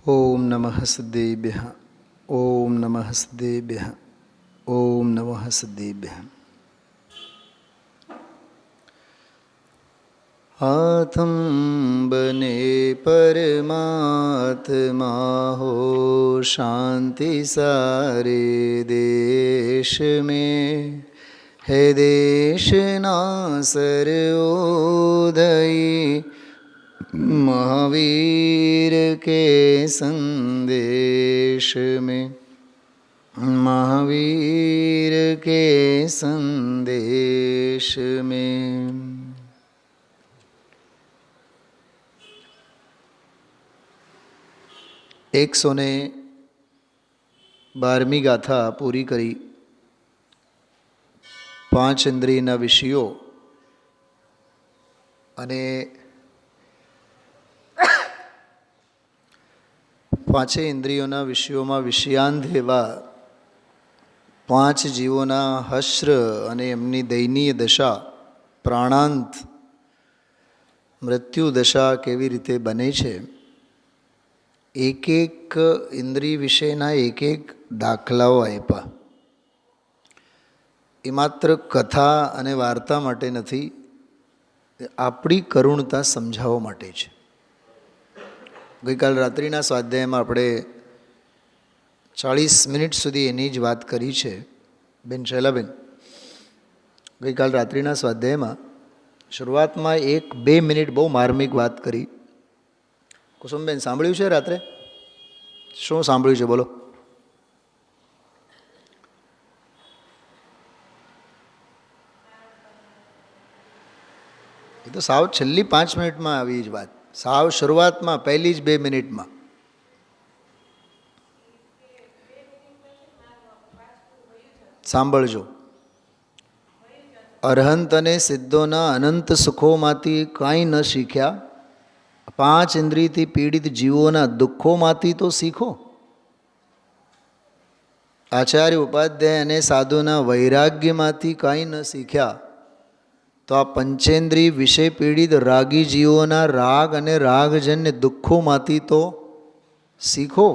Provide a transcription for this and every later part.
ઓમ નમઃ સિદ્ધેભ્યઃ ઓમ નમઃ સિદ્ધેભ્યઃ ઓમ નમઃ સિદ્ધેભ્યઃ. આત્મ બને પરમાત્મા હો શાંતિ સારે દેશ में है देशना सर्वोदयी महावीर के संदेश में महावीर के संदेश में. एक 112મી ગાથા પૂરી કરી. 5 ઇન્દ્રિયના વિષયો અને પાંચે ઇન્દ્રિયોના વિષયોમાં વિષયાંત એવા 5 જીવોના હશ્ર અને એમની દયનીય દશા, પ્રાણાંત મૃત્યુ દશા કેવી રીતે બને છે, એક એક ઇન્દ્રિય વિષયના એક એક દાખલાઓ આપ્યા. એ માત્ર કથા અને વાર્તા માટે નથી, આપણી કરુણતા સમજાવવા માટે છે. ગઈકાલ રાત્રિના સ્વાધ્યાયમાં આપણે 40 મિનિટ સુધી એની જ વાત કરી છે. બેન શૈલાબેન, ગઈકાલ રાત્રિના સ્વાધ્યાયમાં શરૂઆતમાં 1-2 મિનિટ બહુ માર્મિક વાત કરી. કુસુમબેન સાંભળ્યું છે રાત્રે? શું સાંભળ્યું છે બોલો? એ તો સાવ છેલ્લી 5 મિનિટમાં આવી જ વાત, સાવ શરૂઆતમાં પહેલી જ 2 મિનિટમાં. સાંભળજો. અરહંત અને સિદ્ધોના અનંત સુખોમાંથી કાંઈ ન શીખ્યા, 5 ઇન્દ્રિયથી પીડિત જીવોના દુઃખોમાંથી તો શીખો. આચાર્ય ઉપાધ્યાય અને સાધુના વૈરાગ્યમાંથી કાંઈ ન શીખ્યા તો આ પંચેન્દ્રિય વિષય પીડિત રાગી જીવોના રાગ અને રાગજન્ય દુઃખોમાંથી તો શીખો.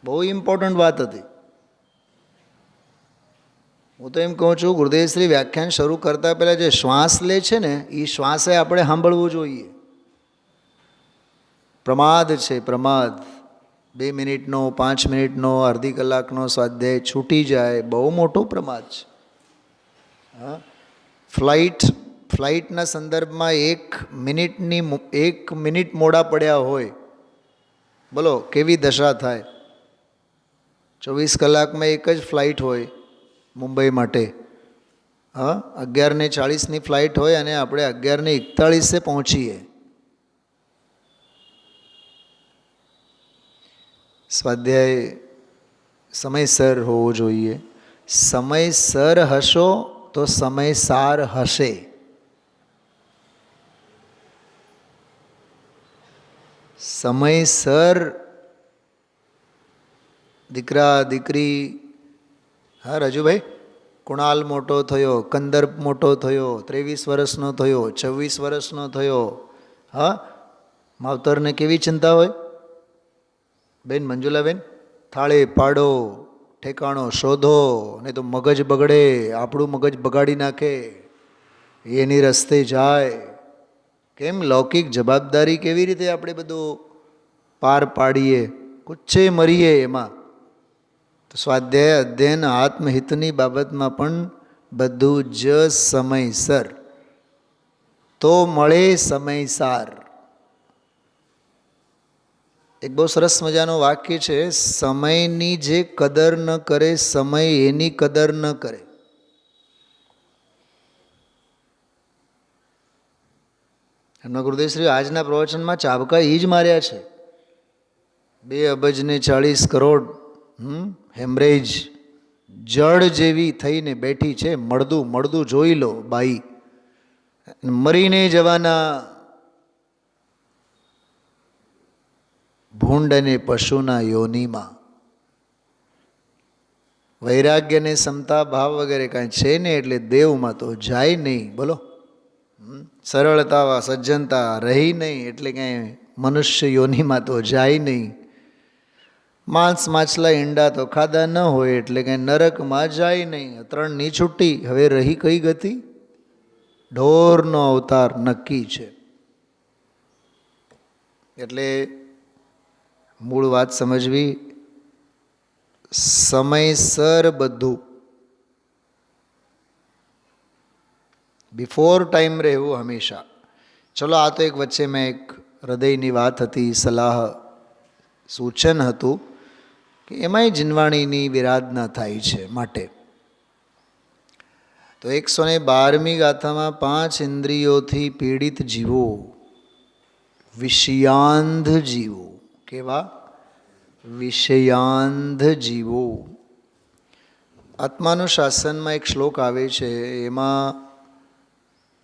બહુ ઇમ્પોર્ટન્ટ વાત હતી. હું તો એમ કહું છું, ગુરુદેવશ્રી વ્યાખ્યાન શરૂ કરતાં પહેલાં જે શ્વાસ લે છે ને, એ શ્વાસે આપણે સાંભળવું જોઈએ. પ્રમાદ છે, પ્રમાદ. 2 મિનિટનો, 5 મિનિટનો, અડધી કલાકનો સ્વાધ્યાય છૂટી જાય, બહુ મોટો પ્રમાદ છે. હા, ફ્લાઇટના સંદર્ભમાં 1 મિનિટ મોડા પડ્યા હોય, બોલો કેવી દશા થાય. 24 કલાકમાં એક જ ફ્લાઇટ હોય મુંબઈ માટે. હા, 11:40ની ફ્લાઇટ હોય અને આપણે 11:41 પહોંચીએ. સ્વાધ્યાય સમયસર હોવો જોઈએ. સમયસર હશો તો સમયસાર હશે. સમયસર દીકરા દીકરી, હા રાજુભાઈ, કુણાલ મોટો થયો, કંદર્પ મોટો થયો, 23 વર્ષનો થયો, 26 વર્ષનો થયો. હા, માવતરને કેવી ચિંતા હોય? બેન મંજુલાબેન, થાળે પાડો, ઠેકાણો શોધો, નહીં તો મગજ બગડે, આપણું મગજ બગાડી નાખે, એની રસ્તે જાય. કેમ? લૌકિક જવાબદારી કેવી રીતે આપણે બધું પાર પાડીએ, કુચ્ચે મરીએ એમાં. તો સ્વાધ્યાય અધ્યયન આત્મહિતની બાબતમાં પણ બધું જ સમયસર તો મળે સમયસાર. એક બહુ સરસ મજાનું વાક્ય છે, સમયની જે કદર ન કરે, સમય એની કદર ન કરે. એમના ગુરુદેવશ્રી આજના પ્રવચનમાં ચાબકા એ જ માર્યા છે. 2 અબજ ને 40 કરોડ હેમરેજ જળ જેવી થઈને બેઠી છે. મળદું જોઈ લો બાઈ, મરીને જવાના ભૂંડ અને પશુના યોનિમાં. વૈરાગ્ય ને સમતા ભાવ વગેરે કાંઈ છે ને, એટલે દેવમાં તો જાય નહીં. બોલો, સરળતા સજ્જનતા રહી નહીં એટલે કાંઈ મનુષ્ય યોનિમાં તો જાય નહીં. માંસ માછલા ઈંડા તો ખાધા ન હોય એટલે કાંઈ નરકમાં જાય નહીં. ત્રણની છૂટી. હવે રહી કઈ ગતિ? ઢોરનો અવતાર નક્કી છે. એટલે મૂળ વાત સમજવી, સમયસર બધું, બિફોર ટાઈમ રહેવું હંમેશા. ચલો, આ તો એક વચ્ચે મેં એક હૃદયની વાત હતી, સલાહ સૂચન હતું કે એમાંય જીનવાણીની વિરાધના થાય છે. માટે તો 112મી ગાથામાં 5 ઇન્દ્રિયોથી પીડિત જીવો, વિષયાંધ જીવો. કેવા? વિષયાંધ જીવો. આત્માનું શાસનમાં એક શ્લોક આવે છે, એમાં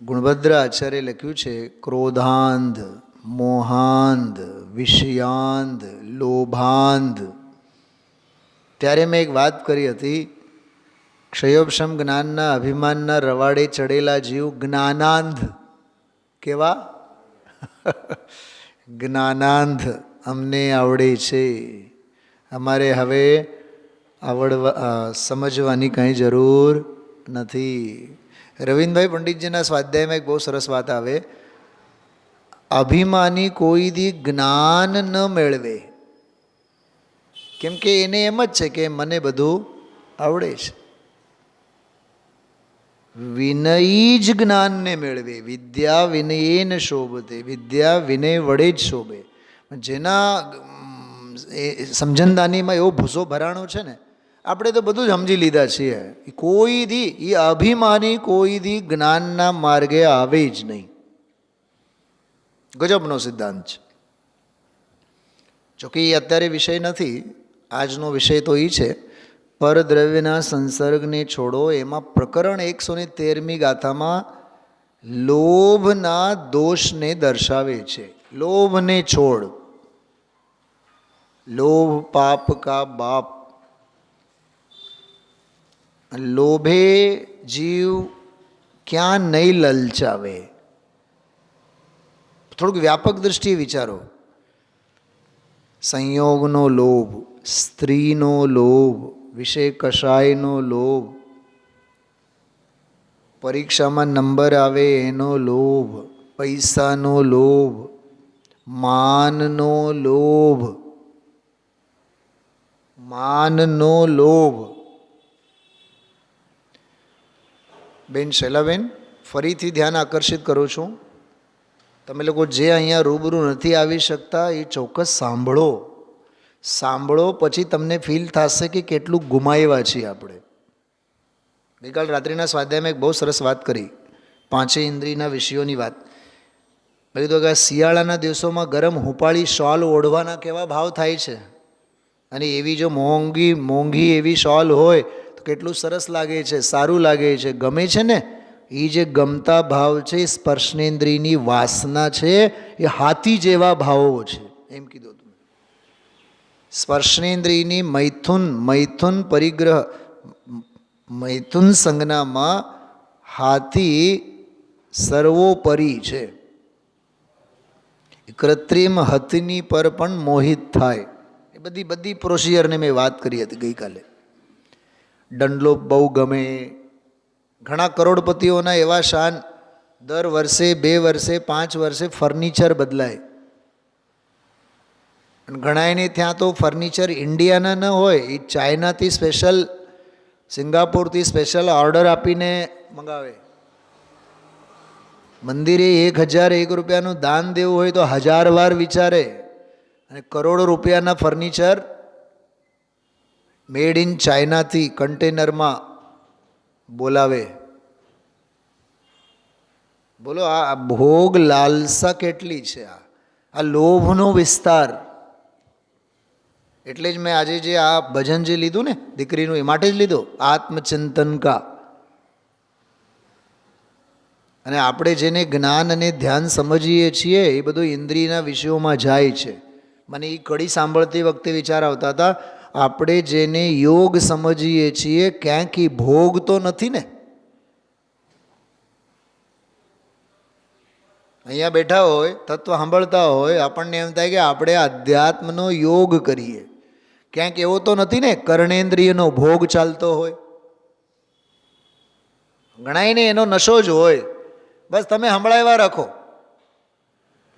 ગુણભદ્ર આચાર્ય લખ્યું છે, ક્રોધાંધ, મોહાંધ, વિષયાંધ, લોભાંધ. ત્યારે મેં એક વાત કરી હતી, ક્ષયોપશમ જ્ઞાનના અભિમાનના રવાડે ચડેલા જીવ જ્ઞાનાંધ. કેવા? જ્ઞાનાંધ. અમને આવડે છે, અમારે હવે સમજવાની કંઈ જરૂર નથી. રવિન્દ્રભાઈ પંડિતજીના સ્વાધ્યાયમાં એક બહુ સરસ વાત આવે, અભિમાની કોઈ દી જ્ઞાન ન મેળવે. કેમ કે એને એમ જ છે કે મને બધું આવડે છે. વિનયી જ જ્ઞાનને મેળવે. વિદ્યા વિનયેન શોભતે. વિદ્યા વિનય વડે જ શોભે. જેના સમજણદાનીમાં એવો ભૂસો ભરાણો છે ને, આપણે તો બધું જ સમજી લીધા છીએ. કોઈ દી એ અભિમાની કોઈ દી જ્ઞાનના માર્ગે આવે જ નહીં. ગજબનો સિદ્ધાંત છે. જોકે એ અત્યારે વિષય નથી, આજનો વિષય તો એ છે, પરદ્રવ્યના સંસર્ગને છોડો. એમાં પ્રકરણ 113મી ગાથામાં લોભના દોષને દર્શાવે છે. લોભને છોડ. લોભ પાપ કા બાપ. લોભે જીવ ક્યાં નહીં લલચાવે. થોડુંક વ્યાપક દૃષ્ટિએ વિચારો. સંયોગનો લોભ, સ્ત્રીનો લોભ, વિષય કષાયનો લોભ, પરીક્ષામાં નંબર આવે એનો લોભ, પૈસાનો લોભ, માનનો લોભ, માનનો લોભ. બેન શૈલાબેન, ફરીથી ધ્યાન આકર્ષિત કરું છું. તમે લોકો જે અહીંયા રૂબરૂ નથી આવી શકતા એ ચોક્કસ સાંભળો. સાંભળો પછી તમને ફીલ થશે કે કેટલું ગુમાવ્યા છીએ આપણે. ગઈકાલ રાત્રિના સ્વાધ્યાયમાં એક બહુ સરસ વાત કરી, 5 ઇન્દ્રિયના વિષયોની વાત. મેં કીધું કે શિયાળાના દિવસોમાં ગરમ હુંપાળી શોલ ઓઢવાના કેવા ભાવ થાય છે, અને એવી જો મોંઘી એવી શોલ હોય તો કેટલું સરસ લાગે છે, સારું લાગે છે, ગમે છે ને. એ જે ગમતા ભાવ છે, સ્પર્શનેન્દ્રિયની વાસના છે, એ હાથી જેવા ભાવો છે એમ કીધું હતું. સ્પર્શનેન્દ્રિયની મૈથુન પરિગ્રહ, મૈથુન સંજ્ઞામાં હાથી સર્વોપરી છે. કૃત્રિમ હથની પર પણ મોહિત થાય. એ બધી પ્રોસિજરને મેં વાત કરી હતી ગઈકાલે. ડનલોપ બહુ ગમે. ઘણા કરોડપતિઓના એવા શાન, દર વર્ષે 2 વર્ષે 5 વર્ષે ફર્નિચર બદલાય. અને ઘણાને ત્યાં તો ફર્નિચર ઇન્ડિયાના ન હોય, એ ચાઇનાથી સ્પેશિયલ, સિંગાપોરથી સ્પેશિયલ ઓર્ડર આપીને મંગાવે. મંદિરે 1001 રૂપિયાનું દાન દેવું હોય તો 1000 વાર વિચારે, અને કરોડો રૂપિયાના ફર્નિચર મેડ ઇન ચાઇનાથી કન્ટેનરમાં બોલાવે. બોલો આ ભોગ લાલસા કેટલી છે, આ લોભનો વિસ્તાર. એટલે જ મેં આજે જે આ ભજન જે લીધું ને દીકરીનું, એ માટે જ લીધું, આત્મચિંતન કા. અને આપણે જેને જ્ઞાન અને ધ્યાન સમજીએ છીએ એ બધું ઇન્દ્રિયના વિષયોમાં જાય છે. મને એ કડી સાંભળતી વખતે વિચાર આવતા હતા, આપણે જેને યોગ સમજીએ છીએ ક્યાંક એ ભોગ તો નથી ને. અહીંયા બેઠા હોય, તત્વ સાંભળતા હોય, આપણને એમ થાય કે આપણે અધ્યાત્મનો યોગ કરીએ. ક્યાંક એવો તો નથી ને કર્ણેન્દ્રિયનો ભોગ ચાલતો હોય? ગણાયને એનો નશો જ હોય. બસ તમે સંભળાવ્યા રાખો.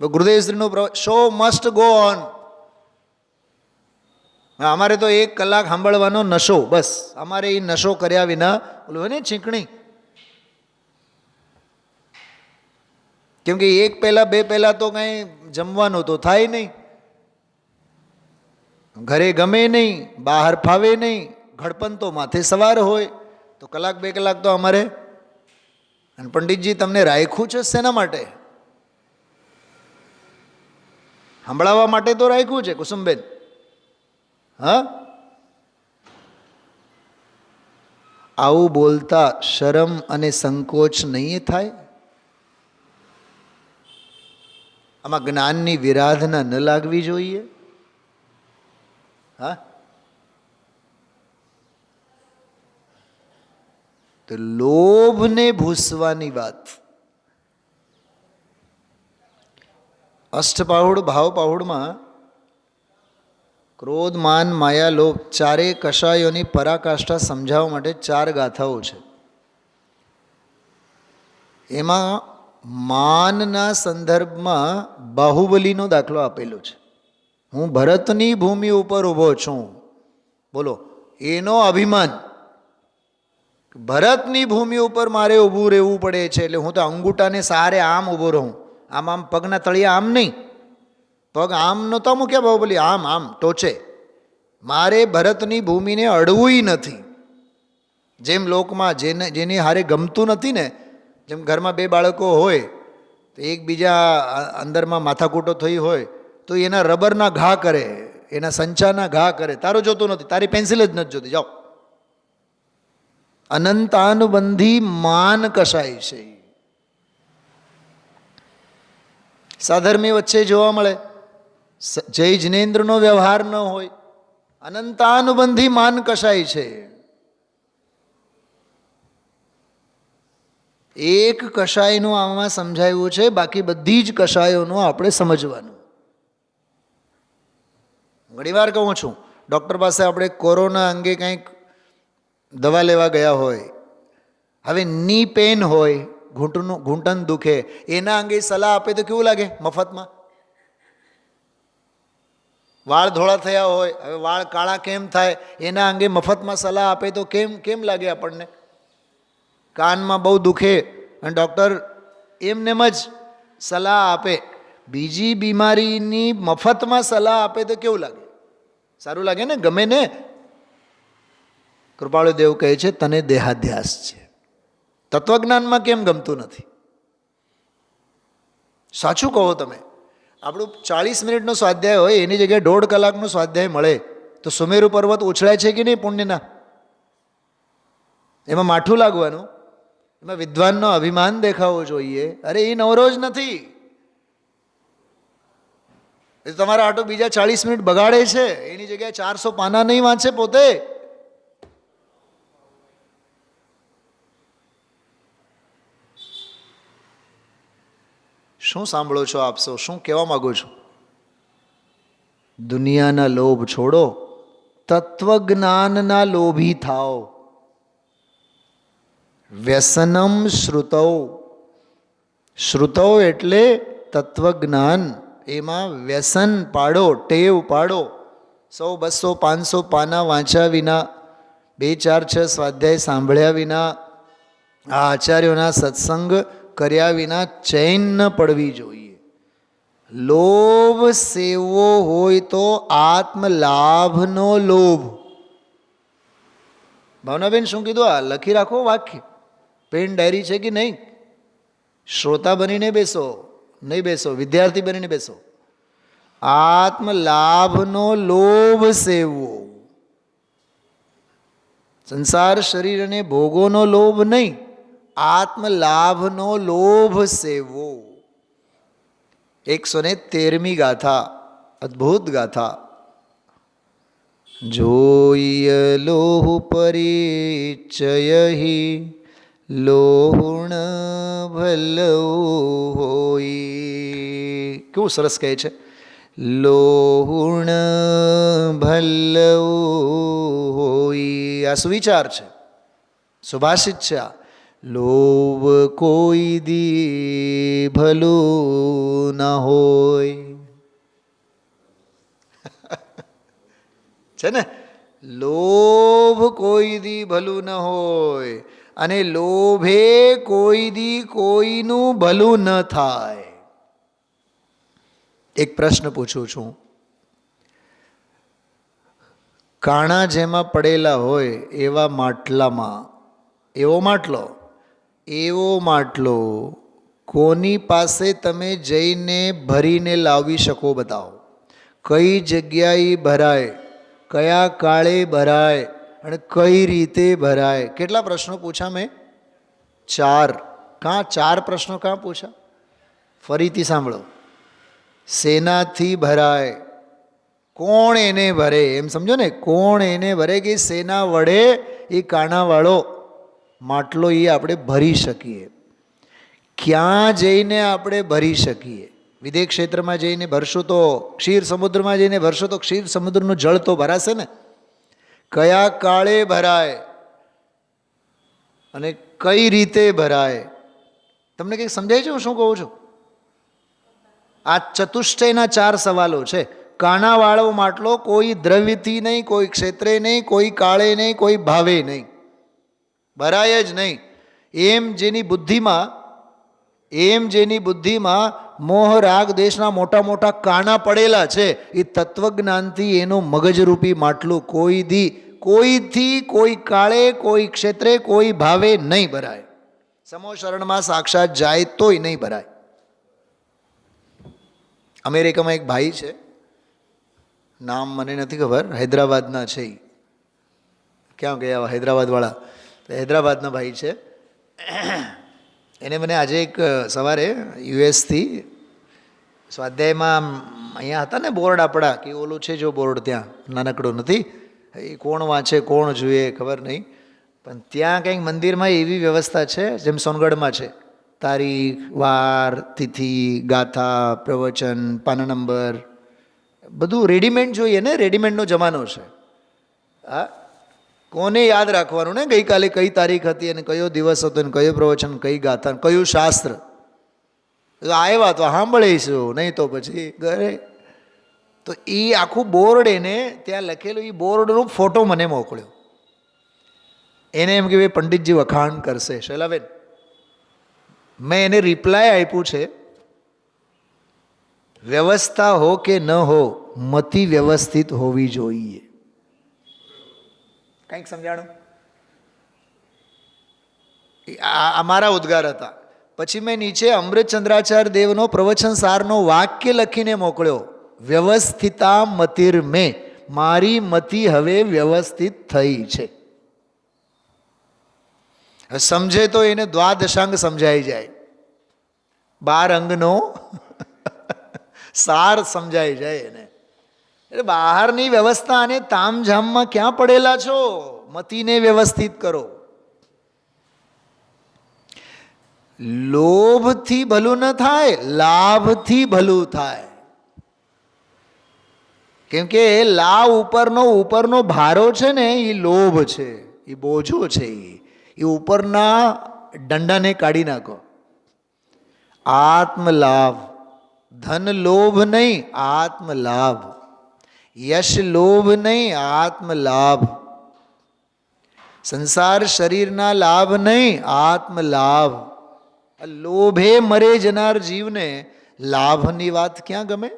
ગુરુદેવશ્રીનો શો મસ્ટ ગો ઓન. અમારે તો 1 કલાક સાંભળવાનો નશો, બસ અમારે એ નશો કર્યા વિના બોલો ને છીંકણી. કેમ કે 1 પહેલાં 2 પહેલાં તો કંઈ જમવાનું તો થાય નહીં, ઘરે ગમે નહીં, બહાર ફાવે નહીં, ઘડપણ તો માથે સવાર હોય, તો 1 કલાક 2 કલાક તો અમારે. અને પંડિતજી તમને રાખ્યું છે શેના માટે? સંભળાવવા માટે તો રાખ્યું છે કુસુમબેન. હા, આવું બોલતા શરમ અને સંકોચ નહીં થાય? આમાં જ્ઞાનની વિરાધના ન લાગવી જોઈએ? હા, તો લોભને ભૂસવાની વાત. અષ્ટપાહુડ ભાવપાહુડમાં ક્રોધ, માન, માયા, લોભ ચારેય કષાયોની પરાકાષ્ઠા સમજાવવા માટે 4 ગાથાઓ છે. એમાં માનના સંદર્ભમાં બાહુબલીનો દાખલો આપેલો છે. હું ભરતની ભૂમિ ઉપર ઊભો છું, બોલો એનો અભિમાન. ભરતની ભૂમિ ઉપર મારે ઊભું રહેવું પડે છે, એટલે હું તો અંગૂઠાને સહારે આમ ઊભો રહું. આમ આમ પગના તળિયા આમ નહીં, પગ આમ નહોતો મૂક્યા બાહુબલી, આમ આમ ટોચે. મારે ભરતની ભૂમિને અડવું નથી. જેમ લોકમાં જેની હારે ગમતું નથી ને, જેમ ઘરમાં 2 બાળકો હોય તો એકબીજા અંદરમાં માથાકૂટો થઈ હોય તો એના રબરના ઘા કરે, એના સંચાના ઘા કરે. તારું જોતું નથી, તારી પેન્સિલ જ નથી જોતી, જાઓ. અનંતાનુબંધી માન કશાય છે. સાધર્મી વચ્ચે જોવા મળે, જય જિનેન્દ્રનો વ્યવહાર ન હોય, અનંતાનુબંધી માન કશાય છે. એક કષાયનું આમાં સમજાવ્યું છે, બાકી બધી જ કષાયોનું આપણે સમજવાનું. ઘણીવાર કહું છું, ડૉક્ટર પાસે આપણે કોરોના અંગે કંઈક દવા લેવા ગયા હોય, હવે ની પેન હોય, ઘૂંટણ દુખે, એના અંગે સલાહ આપે તો કેવું લાગે? મફતમાં. વાળ ધોળા થયા હોય, હવે વાળ કાળા કેમ થાય એના અંગે મફતમાં સલાહ આપે તો કેમ લાગે આપણને? કાનમાં બહુ દુખે અને ડૉક્ટર એમનેમ જ સલાહ આપે, બીજી બીમારીની મફતમાં સલાહ આપે તો કેવું લાગે? સારું લાગે ને, ગમે ને. કૃપાળુદેવ કહે છે તને દેહાધ્યાસ છે, તત્વજ્ઞાનમાં કેમ ગમતું નથી? સાચું કહો તમે. આપણું 40 મિનિટનો સ્વાધ્યાય હોય એની જગ્યાએ 1.5 કલાકનો સ્વાધ્યાય મળે તો સુમેરુ પર્વત ઉછળાય છે કે નહીં પુણ્યના? એમાં માઠું લાગવાનું, એમાં વિદ્વાનનો અભિમાન દેખાવો જોઈએ. અરે એ નવરો જ નથી, એ તમારા આટો બીજા 40 મિનિટ બગાડે છે, એની જગ્યાએ 400 પાના નહીં વાંચે પોતે. શું સાંભળો છો આપ સૌ? શું કહેવા માગો છો? દુનિયાના લોભ છોડો, તત્વજ્ઞાનના લોભી થાઓ. વ્યસનમ શ્રુતૌ. શ્રુતૌ એટલે તત્વજ્ઞાન. એમાં વ્યસન પાડો, ટેવ પાડો. 100, 200, 500 પાના વાંચ્યા વિના, 2, 4, 6 સ્વાધ્યાય સાંભળ્યા વિના, આ આચાર્યોના સત્સંગ કર્યા વિના ચૈન ન પડવી જોઈએ. લોભ સેવો હોય તો આત્મલાભનો લોભ. ભાવનાબેન શું કીધું? આ લખી રાખો વાક્ય. પેન ડાયરી છે કે નહીં? શ્રોતા બનીને બેસો, નહીં બેસો, વિદ્યાર્થી બનીને બેસો. આત્મલાભનો લોભ સેવવો. સંસાર શરીર અને ભોગોનો લોભ નહીં, આત્મલાભનો લોભ સેવવો. 113મી ગાથા, અદ્ભુત ગાથા. જોય લોહ પરિચય લોહુણ ભલવું હોય. કેવું સરસ કહે છે, લોહુણ ભલ્લવું હોય. આ સુવિચાર છે, સુભાષિત છે. આ લોભ કોઈ દી ભલું ન હોય છે ને. લોભ કોઈ દી ભલું ન હોય અને લોભે કોઈ દી કોઈનું ભલું ન થાય. એક પ્રશ્ન પૂછું છું. કાણા જેમાં પડેલા હોય એવા માટલામાં, એવો માટલો કોની પાસે તમે જઈને ભરીને લાવી શકો? બતાવો. કઈ જગ્યાએ ભરાય, કયા કાળે ભરાય અને કઈ રીતે ભરાય? કેટલા પ્રશ્નો પૂછા મેં? 4. ચાર પ્રશ્નો કાં પૂછા? ફરીથી સાંભળો. શેનાથી ભરાય, કોણ એને ભરે, એમ સમજો ને, કોણ એને ભરે કે શેના વડે એ કાણાવાળો માટલો એ આપણે ભરી શકીએ, ક્યાં જઈને આપણે ભરી શકીએ. વિદેશ ક્ષેત્રમાં જઈને ભરશો તો, ક્ષીર સમુદ્રમાં જઈને ભરશો તો ક્ષીર સમુદ્રનું જળ તો ભરાશે ને. કયા કાળે ભરાય અને કઈ રીતે ભરાય? તમને કંઈક સમજાય છે હું શું કહું છું? આ ચતુષ્ટયના 4 સવાલો છે. કાણાવાળો માટલો કોઈ દ્રવ્યથી નહીં, કોઈ ક્ષેત્રે નહીં, કોઈ કાળે નહીં, કોઈ ભાવે નહીં, ભરાય જ નહીં. જેની બુદ્ધિમાં મોહ રાગ દેશના મોટા મોટા કાણા પડેલા છે, એ તત્વજ્ઞાનથી એનું મગજરૂપી માટલું કોઈથી કોઈ કાળે, કોઈ ક્ષેત્રે, કોઈ ભાવે નહીં ભરાય. સમો શરણમાં સાક્ષાત જાય તોય નહીં ભરાય. અમેરિકામાં એક ભાઈ છે, નામ મને નથી ખબર, હૈદરાબાદના છે. ક્યાં ગયા હૈદરાબાદવાળા? હૈદરાબાદના ભાઈ છે. એને મને આજે એક સવારે યુએસથી સ્વાધ્યાયમાં અહીંયા હતા ને બોર્ડ આપણા, કે ઓલું છે જો બોર્ડ ત્યાં નાનકડું નથી, એ કોણ વાંચે કોણ જોઈએ ખબર નહીં, પણ ત્યાં કંઈક મંદિરમાં એવી વ્યવસ્થા છે જેમ સોનગઢમાં છે, તારીખ, વાર, તિથિ, ગાથા, પ્રવચન, પાના નંબર, બધું રેડીમેડ જોઈએ ને. રેડીમેડનો જમાનો છે. હા, કોને યાદ રાખવાનું ને ગઈકાલે કઈ તારીખ હતી અને કયો દિવસ હતો ને કયો પ્રવચન, કઈ ગાથા, કયું શાસ્ત્ર. આવ્યા તો સાંભળીશું, નહીં તો પછી ઘરે. તો એ આખું બોર્ડ એને ત્યાં લખેલું, એ બોર્ડનો ફોટો મને મોકલ્યો. એને એમ કે ભાઈ પંડિતજી વખાણ કરશે. શૈલાબેન, મેં એને રિપ્લાય આપ્યું છે, વ્યવસ્થા હો કે ન હો, મતિ વ્યવસ્થિત હોવી જોઈએ. કંઈક સમજાણું? આ મારા ઉદ્ગાર હતા. પછી મેં નીચે અમૃતચંદ્રાચાર્ય દેવનો પ્રવચન સારનો વાક્ય લખીને મોકલ્યો, વ્યવસ્થિતા મતિર મેં, મારી મતિ હવે વ્યવસ્થિત થઈ છે. સમજે તો એને દ્વાદશાંગ સમજાઈ જાય, 12 અંગનો સાર સમજાઈ જાય એને. એટલે બહારની વ્યવસ્થા અને તામઝામમાં ક્યાં પડેલા છો? મતિને વ્યવસ્થિત કરો. લોભથી ભલું ન થાય, લાભથી ભલું થાય. કેમ કે લાભ ઉપરનો ભારો છે ને, એ લોભ છે, એ બોજો છે. એ ઉપરના દંડાને કાઢી નાખો. આત્મલાભ, ધન લોભ નહીં, આત્મલાભ. યશ લોભ નહીં, આત્મલાભ. સંસાર શરીરના લાભ નહીં, આત્મલાભ. લોભે મરે જનાર જીવને લાભની વાત ક્યાં ગમે?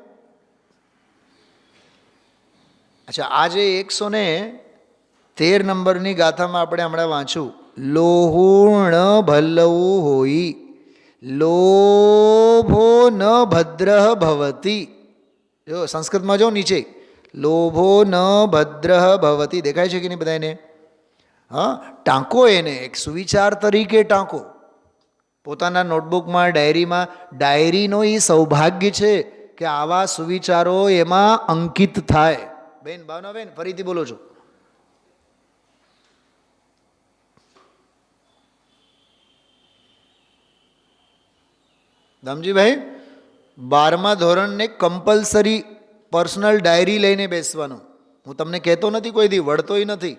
અચ્છા, આજે 113 નંબરની ગાથામાં આપણે હમણાં વાંચું, લોહુણ ભલ્લવું હોઈ, લોભો ન ભદ્ર ભવતી. જો સંસ્કૃતમાં જો નીચે, લોભો ન ભદ્ર ભવતી દેખાય છે કે નહીં બધાને? હા, ટાંકો એને એક સુવિચાર તરીકે ટાંકો. પોતાના નોટબુકમાં, ડાયરીમાં, ડાયરીનો એ સૌભાગ્ય છે કે આવા સુવિચારો એમાં અંકિત થાય. બેન, ભાવનાબેન, ફરીથી બોલો છો. દામજીભાઈ, 12મા ધોરણને કમ્પલસરી પર્સનલ ડાયરી લઈને બેસવાનું. હું તમને કહેતો નથી, કોઈ દી વળતોય નથી.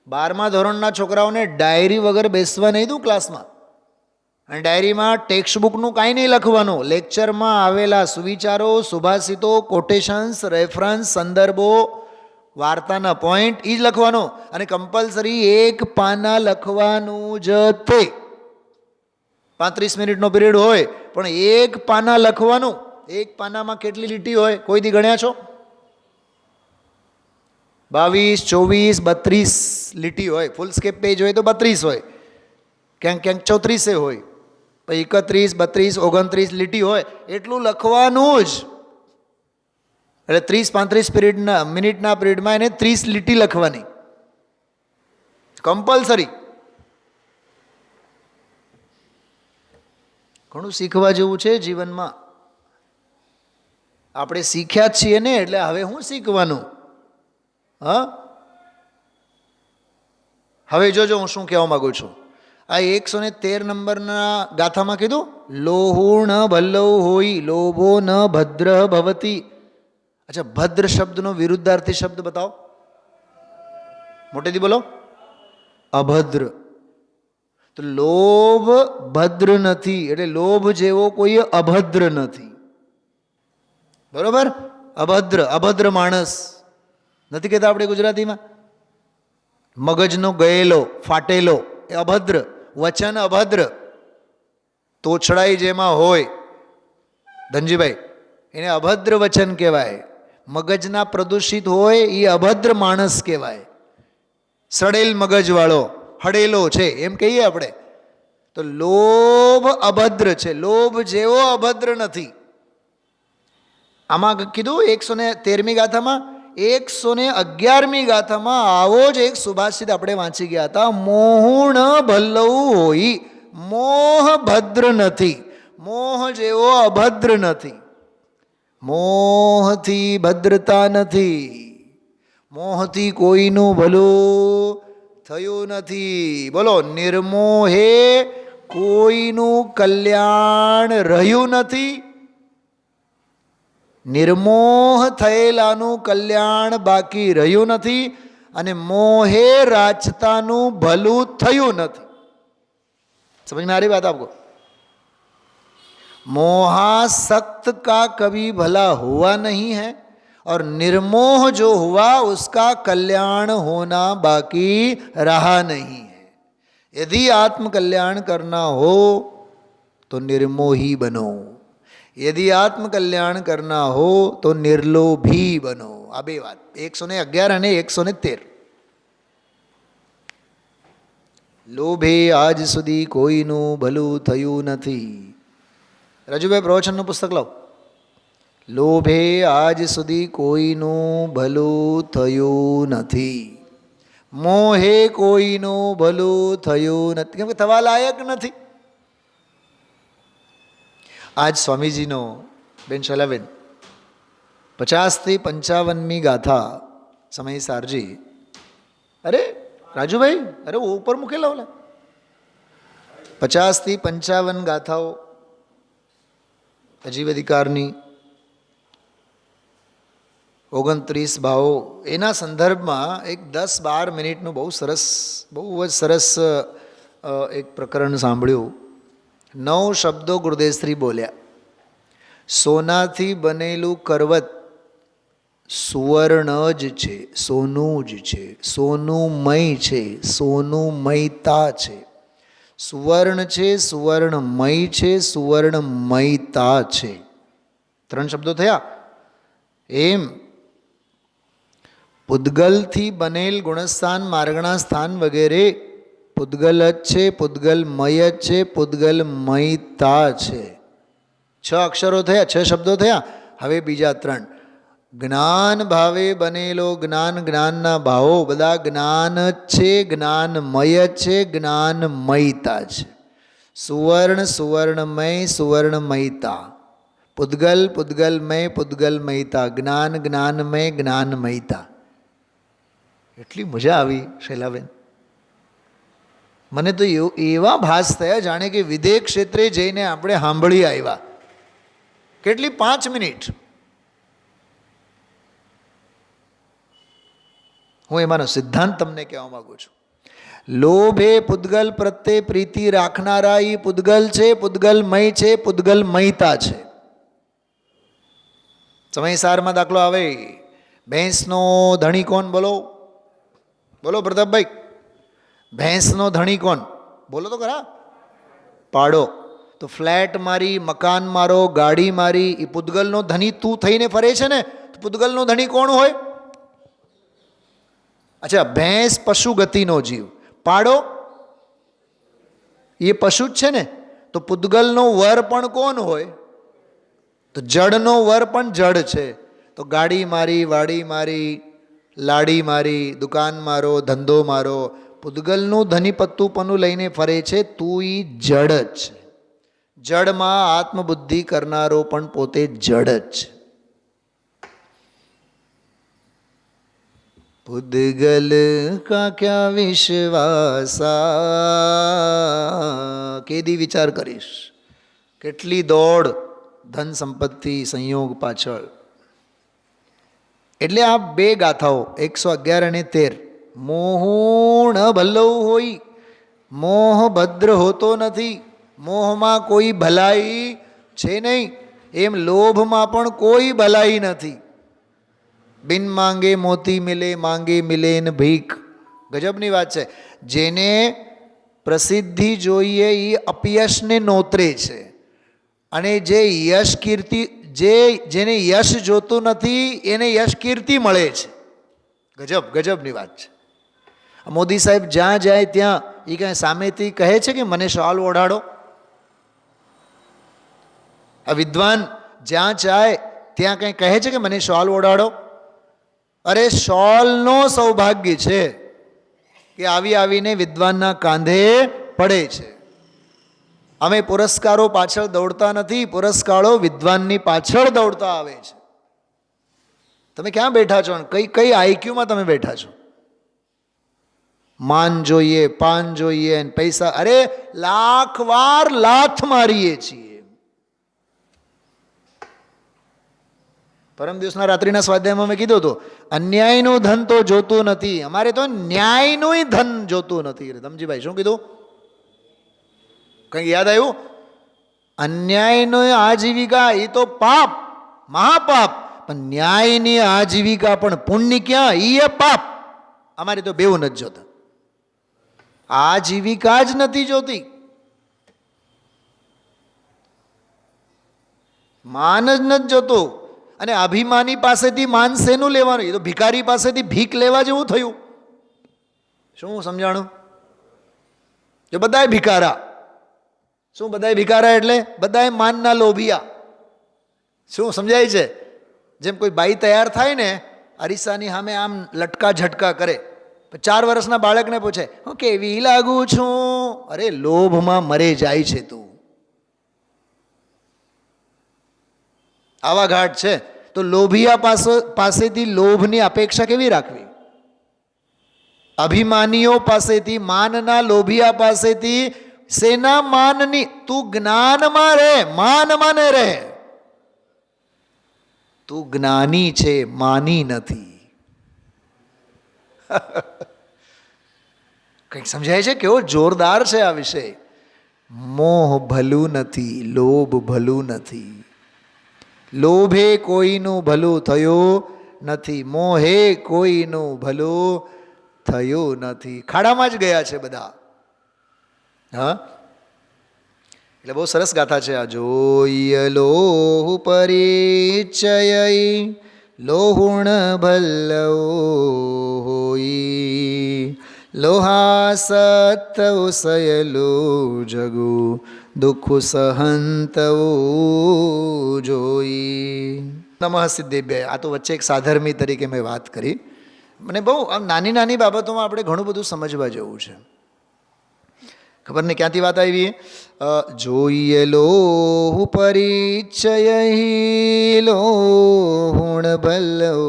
12મા ધોરણના છોકરાઓને ડાયરી વગર બેસવા નહીં દઉં ક્લાસમાં. અને ડાયરીમાં ટેક્સ્ટ બુકનું કાંઈ નહીં લખવાનું. લેક્ચરમાં આવેલા સુવિચારો, સુભાષિતો, કોટેશન્સ, રેફરન્સ, સંદર્ભો, વાર્તાના પોઈન્ટ એ જ લખવાનું. અને કમ્પલસરી 1 પાના લખવાનું જ તે. 35 મિનિટનો પીરિયડ હોય પણ 1 પાના લખવાનું. 1 પાનામાં કેટલી લીટી હોય કોઈ દી ગણ્યા છો? 22, 24, 32 લીટી હોય. ફૂલ સ્કેપ પેજ હોય તો 32 હોય, ક્યાંક ક્યાંક 34 હોય, 31, 32, 29 લીટી હોય. એટલું લખવાનું જ. એટલે 30-35 મિનિટના પીરિયડમાં એને 30 લીટી લખવાની કમ્પલસરી. ઘણું શીખવા જેવું છે જીવનમાં. આપણે શીખ્યા જ છીએ ને, એટલે હવે શું શીખવાનું? હા, હવે જોજો હું શું કહેવા માગું છું. આ 113 નંબરના ગાથામાં કીધું, લોહુ ન ભલ્લવ હોય, લોભો ન ભદ્ર ભવતી. અચ્છા, ભદ્ર શબ્દનો વિરુદ્ધાર્થી શબ્દ બતાવો, મોટેથી બોલો. અભદ્ર. તો લોભ ભદ્ર નથી, એટલે લોભ જેવો કોઈ અભદ્ર નથી. બરોબર? અભદ્ર, અભદ્ર માણસ નથી કહેતા આપણે ગુજરાતીમાં. મગજનો ગયેલો, ફાટેલો એ અભદ્ર. વચન અભદ્ર, તોછડાઈ જેમાં હોય ધનજીભાઈ, એને અભદ્ર વચન કહેવાય. મગજના પ્રદૂષિત હોય એ અભદ્ર માણસ કહેવાય. સડેલ મગજવાળો, હડેલો છે એમ કહીએ આપણે. તો લોભ અભદ્ર છે, લોભ જેવો અભદ્ર નથી. આમાં કીધું 113મી ગાથામાં. 111મી ગાથામાં આવો જ એક સુભાષિત આપણે વાંચી ગયા હતા. મોહુણ ભલ્લવ હોય, મોહ ભદ્ર નથી, મોહ જેવો અભદ્ર નથી. મોહથી ભદ્રતા નથી, મોહથી કોઈનું ભલું થયું નથી. બોલો, નિર્મોહે કોઈનું કલ્યાણ રહ્યું નથી. નિર્મોહ થયેલાનું કલ્યાણ બાકી રહ્યું નથી, અને મોહે રાચતાનું ભલું થયું નથી. સમજ में आ रही बात आपको? मोहासक्त का कभी भला हुआ नहीं है, और निर्मोह जो हुआ उसका कल्याण होना बाकी रहा नहीं है. यदि आत्म कल्याण करना हो तो निर्मोही बनो, यदि आत्म कल्याण करना हो तो निर्लोभी बनो. આ બે વાત 111 અને 113. લોભે આજ સુધી કોઈનું ભલું થયું નથી. રજુભાઈ પ્રવચનનું પુસ્તક લાવો. લોભે આજ સુધી કોઈનું ભલું થયું નથી, મોહે કોઈનું ભલું થયું નથી, કેમ કે થવા લાયક નથી. આજ સ્વામીજીનો બેન શૈલાબેન 50 થી 55મી ગાથા સમય સારજી. અરે રાજુભાઈ, અરે ઉપર મૂકેલા ઓલા 50 થી 55 ગાથાઓ અજીબ અધિકારની, 29 ભાવો. એના સંદર્ભમાં એક 10-12 મિનિટનું બહુ જ સરસ એક પ્રકરણ સાંભળ્યું. 9 શબ્દો ગુરુદેવશ્રી બોલ્યા. સોનાથી બનેલું કરવત સુવર્ણ જ છે, સોનું જ છે, સોનુમય છે, સોનુમયતા છે. સુવર્ણ છે, સુવર્ણમય છે, સુવર્ણમયતા છે. 3 શબ્દો થયા. એમ પૂદગલથી બનેલ ગુણસ્થાન, માર્ગણા સ્થાન વગેરે પૂદગલ જ છે, પૂદગલમય જ છે, પૂદગલમયતા છે. 6 અક્ષરો થયા, 6 શબ્દો થયા. હવે બીજા 3. જ્ઞાન ભાવે બનેલો જ્ઞાન, જ્ઞાનના ભાવો બધા જ્ઞાન જ છે, જ્ઞાનમય છે, જ્ઞાનમયતા છે. સુવર્ણ, સુવર્ણમય, સુવર્ણમયતા. પૂદગલ, પૂદગલમય, પૂદગલમયતા. જ્ઞાન, જ્ઞાનમય, જ્ઞાનમયતા. એટલી મજા આવી શૈલાબેન. મને તો એવા ભાસ થયા જાણે કે વિદેહ ક્ષેત્રે જઈને આપણે સાંભળી આવ્યા કેટલી? 5 મિનિટ. હું એમાંનો સિદ્ધાંત તમને કહેવા માગું છું. લોભ એ પૂતગલ પ્રત્યે પ્રીતિ રાખનારા એ પૂતગલ છે, પૂતગલમય છે, પૂતગલમયતા છે. સમયસારમાં દાખલો આવે, ભેંસનો ધણી કોણ? બોલો બોલો પ્રતાપભાઈ, ભેંસનો ધણી કોણ? બોલો તો ખરા. પાડો. તો ફ્લેટ મારી, મકાન મારો, ગાડી મારી, એ પૂતગલનો ધણી તું થઈને ફરે છે ને, તો પૂતગલનો ધણી કોણ હોય? અચ્છા, ભેંસ પશુ ગતિનો જીવ, પાડો એ પશુ જ છે ને, તો પૂતગલનો વર પણ કોણ હોય? તો જડનો વર પણ જડ છે. તો ગાડી મારી, વાડી મારી, લાડી મારી, દુકાન મારો, ધંધો મારો, પૂતગલનું ધની પત્તુપનું લઈને ફરે છે, તું ઈ જડ જ છે. જડમાં આત્મબુદ્ધિ કરનારો પણ પોતે જડ જ છે. પૂતગલ કા ક્યા વિશ્વાસા, કેદી વિચાર કરીશ, કેટલી દોડ ધન સંપત્તિ સંયોગ પાછળ. એટલે આ બે ગાથાઓ 111 અને 13, મોહ ન ભલ્લવ હોય, મોહ ભદ્ર હોતો નથી, મોહમાં કોઈ ભલાઈ છે નહીં, એમ લોભમાં પણ કોઈ ભલાઈ નથી. બિન માંગે મોતી મિલે, માંગે મિલે ન ભીખ. ગજબની વાત છે. જેને પ્રસિદ્ધિ જોઈએ એ અપયશને નોતરે છે, અને જે યશ કીર્તિ, જેને યશ જોતું નથી એને યશ કીર્તિ મળે છે. ગજબની વાત છે. મોદી સાહેબ જ્યાં જાય ત્યાં એ કાંઈ સામેથી કહે છે કે મને શોલ ઓઢાડો? આ વિદ્વાન જ્યાં જાય ત્યાં કંઈ કહે છે કે મને શોલ ઓઢાડો? અરે શોલનો સૌભાગ્ય છે કે આવીને વિદ્વાનના કાંધે પડે છે. અમે પુરસ્કારો પાછળ દોડતા નથી, પુરસ્કારો વિદ્વાનની પાછળ દોડતા આવે છે. તમે ક્યાં બેઠા છો? કઈ આઈક્યુમાં તમે બેઠા છો? માન જોઈએ, પાન જોઈએ, પૈસા. અરે લાખ વાર લાથ મારીએ છીએ. પરમ દિવસના રાત્રિના સ્વાધ્યાયમાં મેં કીધું હતું, અન્યાયનું ધન તો જોતું નથી, અમારે તો ન્યાયનું ધન જોતું નથી. રમજીભાઈ શું કીધું? કંઈ યાદ આવ્યું? અન્યાયનો આજીવિકા એ તો પાપ, મહાપાપ, પણ ન્યાયની આજીવિકા પણ પુણ્ય ક્યાં? એ પાપ. અમારે તો બેવું નથી જોતા, આજીવિકા જ નથી જોતી, માન જ નથી જોતું. અને અભિમાની પાસેથી માન શેનું લેવાનું? એ તો ભિખારી પાસેથી ભીખ લેવા જેવું થયું. શું સમજાણું? જો બધાય ભિખારા. શું બધાય ભિખારા? એટલે બધાય માનના લોભિયા. શું સમજાય છે? જેમ કોઈ બાઈ તૈયાર થાય ને, અરીસાની સામે આમ લટકા ઝટકા કરે, 4 વર્ષના બાળકને પૂછે હું કેવી લાગુ છું? અરે લોભમાં મરે જાય છે તું. આવા ઘાટ છે. તો લોભિયા પાસેથી લોભની અપેક્ષા કેવી રાખવી? અભિમાનીઓ પાસેથી, માનના લોભિયા પાસેથી સેના માનની? તું જ્ઞાનમાં રહે, માનમાં ન રહે. તું જ્ઞાની છે, માની નથી. કંઈક સમજાય છે? કેવો જોરદાર છે આ વિષય. મોહ ભલું નથી, લોભ ભલું નથી. લોભે કોઈનું ભલું થયું નથી, મોહે કોઈનું ભલું થયું નથી. ખાડામાં જ ગયા છે બધા. હા, એટલે બહુ સરસ ગાથા છે આ. જોઈ લોહ પરિચય, લોહુણ ભલ્લવ હોઈ, લોહાસત્તવ સયલો જગુ, દુઃખ સહંતવ જોઈ. નમઃ સિદ્ધેભ્ય. આ તો વચ્ચે એક સાધર્મી તરીકે મેં વાત કરી. મને બહુ આમ નાની બાબતોમાં આપણે ઘણું બધું સમજવા જેવું છે. ખબર નહીં ક્યાંથી વાત આવી. જોઈએ લોહ પરિચય, લોહુણ ભલ્લવ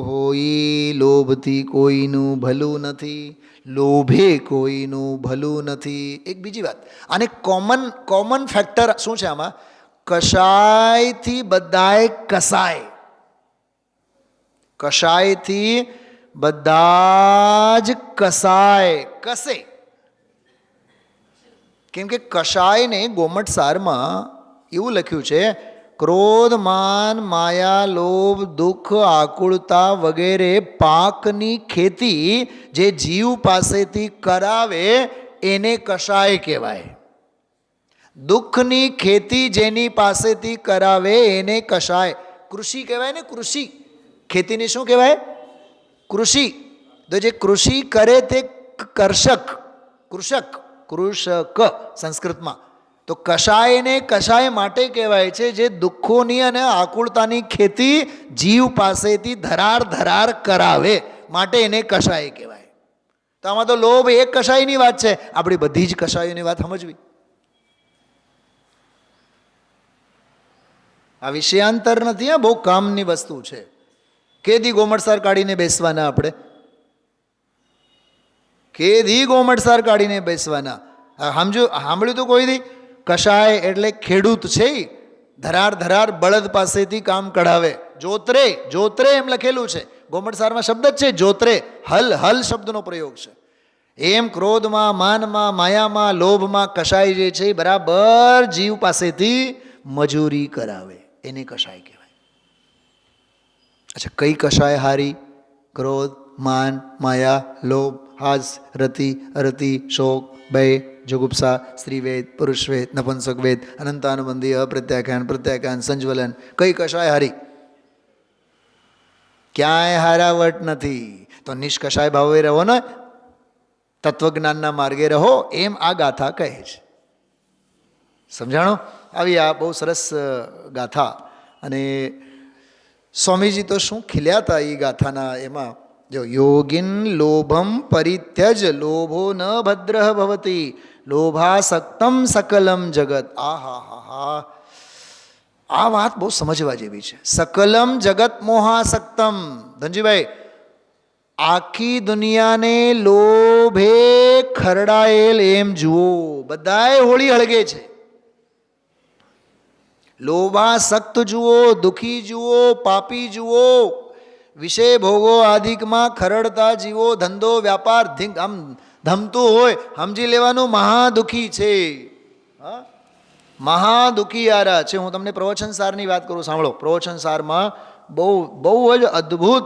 હોઈ. લોભથી કોઈનું ભલું નથી, લોભે કોઈનું ભલું નથી. એક બીજી વાત, આને કોમન ફેક્ટર શું છે આમાં? કશાયથી બધાય કસાય, કશાયથી બધા જ કસાય, કસે. કેમ કે કશાયને ગોમટ સારમાં એવું લખ્યું છે, ક્રોધ, માન, માયા, લોભ, દુઃખ, આકુળતા વગેરે પાકની ખેતી જે જીવ પાસેથી કરાવે એને કશાય કહેવાય. દુઃખની ખેતી જેની પાસેથી કરાવે એને કશાય, કૃષિ કહેવાય ને. કૃષિ ખેતીને શું કહેવાય? કૃષિ. તો જે કૃષિ કરે તે કર્ષક, કૃષક, કૃષક સંસ્કૃતમાં. તો કશાયને કશાય માટે કહેવાય છે જે દુઃખોની અને આકુળતાની ખેતી જીવ પાસેથી ધરાર ધરાર કરાવે, માટે એને કશાય કહેવાય. તો આમાં તો લોભ એક કશાયની વાત છે, આપણી બધી જ કશાયોની વાત સમજવી. આ વિષયાંતર નથી, આ બહુ કામની વસ્તુ છે. કેદી ગોમટસાર કાઢીને બેસવાના આપણે, કેદી ગોમટસાર કાઢીને બેસવાના. સમજો, સાંભળ્યું તો કોઈ દી? કશાય એટલે ખેડૂત છે, ધરાર ધરાર બળદ પાસેથી કામ કઢાવે. જોતરે, જોતરે એમ લખેલું છે ગોમટસારમાં, શબ્દ જ છે જોતરે. હલ, હલ શબ્દનો પ્રયોગ છે. એમ ક્રોધમાં, માનમાં, માયામાં, લોભમાં કશાય જે છે બરાબર જીવ પાસેથી મજૂરી કરાવે, એને કશાય કહેવાય. અચ્છા, કઈ કશાય હારી? ક્રોધ, માન, માયા, લોભ, હાસ, રતિ, અરતિ, શોક, ભય, જુગુપ્સા, સ્ત્રીવેદ, પુરુષવેદ, નપુંસકવેદ, અનંતાનુબંધી, અપ્રત્યાખ્યાન, પ્રત્યાખ્યાન, સંજ્વલન. કઈ કશાય હારી? ક્યાંય હારાવટ નથી. તો નિષ્કશાય ભાવે રહો ને, તત્વજ્ઞાનના માર્ગે રહો, એમ આ ગાથા કહે છે. સમજાણો? આવી આ બહુ સરસ ગાથા. અને સ્વામીજી તો શું ખીલ્યા હતા એ ગાથાના એમાં. જો, યોગિન લોભમ પરિત્યજ લોભો ન ભદ્ર ભવતી લોભાસક્તમ સકલમ જગત. આ હા હા હા, આ વાત બહુ સમજવા જેવી છે. સકલમ જગત મોહાસક્તમ. ધનજીભાઈ, આખી દુનિયાને લોભે ખરડાયેલ એમ જુઓ, બધાએ હોળી હળગે છે. લોભાસક્ત જુઓ, દુઃખી જુઓ, પાપી જુઓ, વિષય ભોગો આદિકમાં ખરડતા જીવો, ધંધો વ્યાપાર આમ ધમતું હોય, સમજી લેવાનું મહાદુખી છે. હા, મહાદુખી યારા છે. હું તમને પ્રવચનસારની વાત કરું, સાંભળો. પ્રવચનસારમાં બહુ જ અદ્ભુત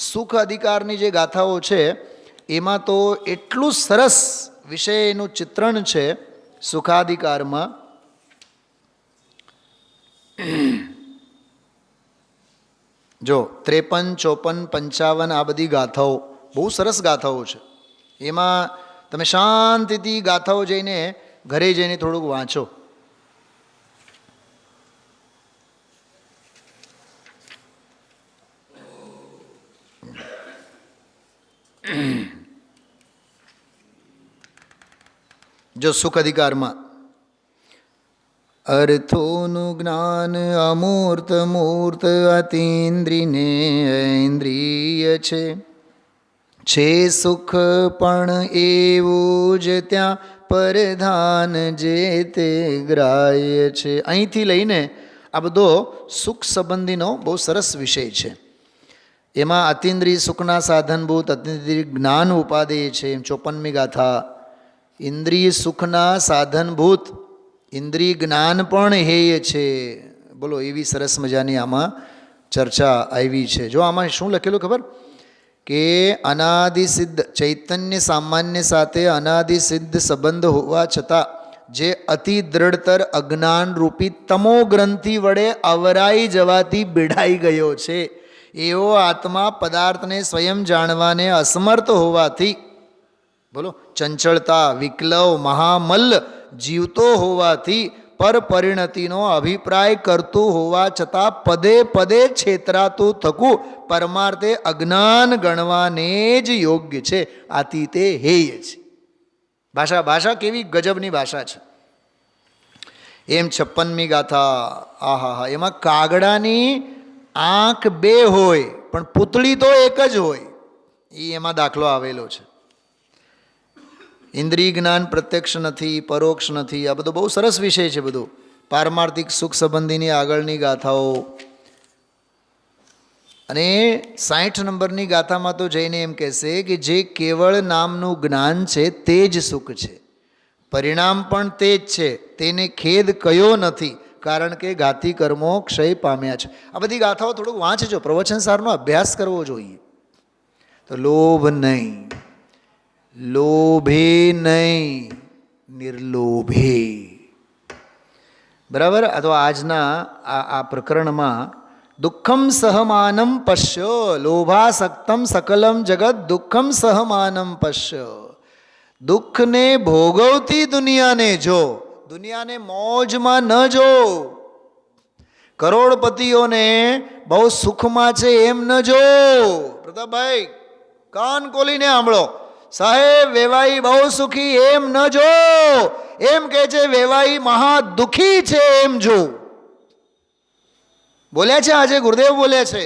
સુખ અધિકારની જે ગાથાઓ છે એમાં તો એટલું સરસ વિષયનું ચિત્રણ છે સુખાધિકારમાં. જો 53, 54, 55 આ બધી ગાથાઓ બહુ સરસ ગાથાઓ છે. એમાં તમે શાંતિથી ગાથાઓ જઈને ઘરે જઈને થોડુંક વાંચો. જો સુખ અધિકારમાં અર્થોનું જ્ઞાન અમૂર્ત મૂર્ત અતીન્દ્રિને ઇન્દ્રિય છે સુખ પણ એવું જ ત્યાં પરધાન જે તે ગ્રાહ્ય છે. અહીંથી લઈને આ બધો સુખ સંબંધીનો બહુ સરસ વિષય છે. એમાં અતિન્દ્રિય સુખના સાધનભૂત અતિન્દ્રિય જ્ઞાન ઉપાદેય છે. 54મી ગાથા. ઇન્દ્રિય સુખના સાધનભૂત ઇન્દ્રિય જ્ઞાન પણ હેય છે. બોલો, એવી સરસ મજાની આમાં ચર્ચા આવી છે. જો આમાં શું લખેલું ખબર? કે અનાદિસિદ્ધ ચૈતન્ય સામાન્ય સાથે અનાદિસિદ્ધ સંબંધ હોવા છતાં જે અતિ દ્રઢતર અજ્ઞાન રૂપી તમો ગ્રંથિ વડે અવરાઈ જવાથી બીડાઈ ગયો છે, એવો આત્મા પદાર્થને સ્વયં જાણવાને અસમર્થ હોવાથી, બોલો, ચંચળતા, વિક્લવ, મહામલ્લ જીવતો હોવાથી પર પરિણતિનો અભિપ્રાય કરતું હોવા છતાં પદે પદે છેતરાતું થકું પરમાર્થે અજ્ઞાન ગણવાને જ યોગ્ય છે. આથી તે હેય છે. ભાષા કેવી ગજબની ભાષા છે. એમ 56મી ગાથા. આહા હા, એમાં કાગડાની આંખ બે હોય પણ પૂતળી તો એક જ હોય, એ એમાં દાખલો આવેલો છે. ઇન્દ્રિય જ્ઞાન પ્રત્યક્ષ નથી, પરોક્ષ નથી. આ બધો બહુ સરસ વિષય છે બધું. પારમાર્થિક સુખ સંબંધીની આગળની ગાથાઓ. અને 60 નંબરની ગાથામાં તો જઈને એમ કહેશે કે જે કેવળ નામનું જ્ઞાન છે તે જ સુખ છે, પરિણામ પણ તે જ છે, તેને ખેદ કયો નથી, કારણ કે ઘાતી કર્મો ક્ષય પામ્યા છે. આ બધી ગાથાઓ થોડુંક વાંચજો, પ્રવચન સારનો અભ્યાસ કરવો જોઈએ. તો લોભ નહીં, લોભે નહીં, નિર્લોભે. બરાબર. આ તો આજના આ પ્રકરણમાં દુઃખમ સહમાનમ પશ્ય, લોભાસક્તમ સકલમ જગત દુઃખમ સહમાનમ પશ્ય. દુઃખને ભોગવતી દુનિયાને જો, દુનિયાને મોજમાં ન જો. કરોડપતિઓને બહુ સુખમાં છે એમ ન જો. પ્રતાપભાઈ કાન ખોલીને સાંભળો, સાહેબ વેવાઈ બહુ સુખી એમ ન જો. એમ કે છે વેવાઈ મહા દુઃખી છે એમ જો. બોલ્યા છે આજે ગુરુદેવ બોલ્યા છે.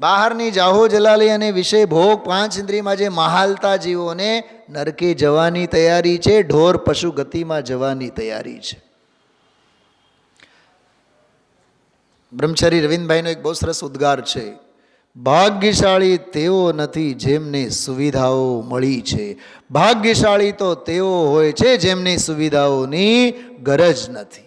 બહારની જાહો જલાલી અને વિષય ભોગ 5 ઇન્દ્રિયમાં જે મહાલતા જીવોને નરકે જવાની તૈયારી છે, ઢોર પશુ ગતિમાં જવાની તૈયારી છે. બ્રહ્મચારી રવિન્દ્રભાઈનો એક બહુ સરસ ઉદ્ગાર છે, ભાગ્યશાળી તેઓ નથી જેમને સુવિધાઓ મળી છે, ભાગ્યશાળી તો તેઓ હોય છે જેમની સુવિધાઓની ગરજ નથી.